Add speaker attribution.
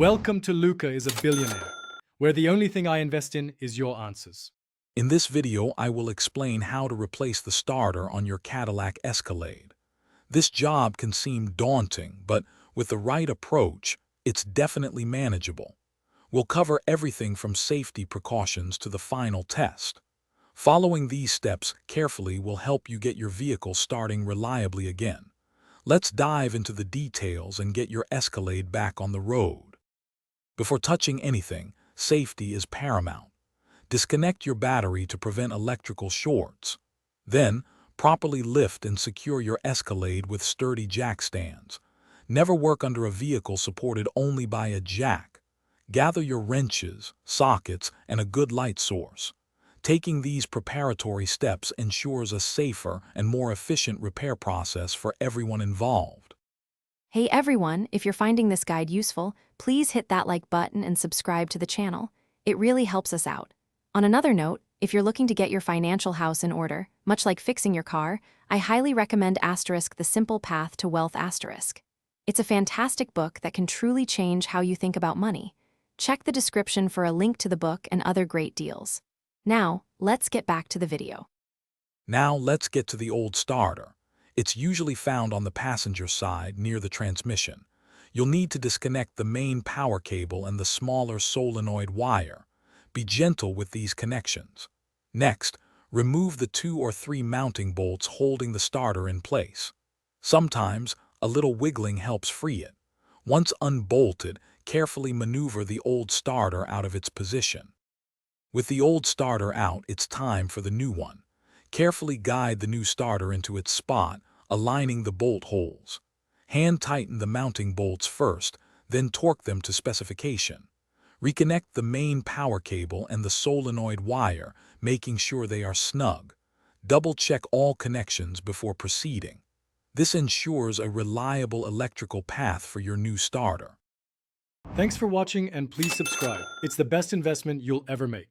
Speaker 1: Welcome to Luca is a Billionaire, where the only thing I invest in is your answers.
Speaker 2: In this video, I will explain how to replace the starter on your Cadillac Escalade. This job can seem daunting, but with the right approach, it's definitely manageable. We'll cover everything from safety precautions to the final test. Following these steps carefully will help you get your vehicle starting reliably again. Let's dive into the details and get your Escalade back on the road. Before touching anything, safety is paramount. Disconnect your battery to prevent electrical shorts. Then, properly lift and secure your Escalade with sturdy jack stands. Never work under a vehicle supported only by a jack. Gather your wrenches, sockets, and a good light source. Taking these preparatory steps ensures a safer and more efficient repair process for everyone involved.
Speaker 3: Hey everyone, if you're finding this guide useful, please hit that like button and subscribe to the channel. It really helps us out. On another note, if you're looking to get your financial house in order, much like fixing your car, I highly recommend The Simple Path to Wealth *. It's a fantastic book that can truly change how you think about money. Check the description for a link to the book and other great deals. Now, let's get back to the video.
Speaker 2: Now let's get to the old starter. It's usually found on the passenger side near the transmission. You'll need to disconnect the main power cable and the smaller solenoid wire. Be gentle with these connections. Next, remove the 2 or 3 mounting bolts holding the starter in place. Sometimes, a little wiggling helps free it. Once unbolted, carefully maneuver the old starter out of its position. With the old starter out, it's time for the new one. Carefully guide the new starter into its spot, aligning the bolt holes. Hand tighten the mounting bolts first, then torque them to specification. Reconnect the main power cable and the solenoid wire, making sure they are snug. Double-check all connections before proceeding. This ensures a reliable electrical path for your new starter.
Speaker 1: Thanks for watching and please subscribe. It's the best investment you'll ever make.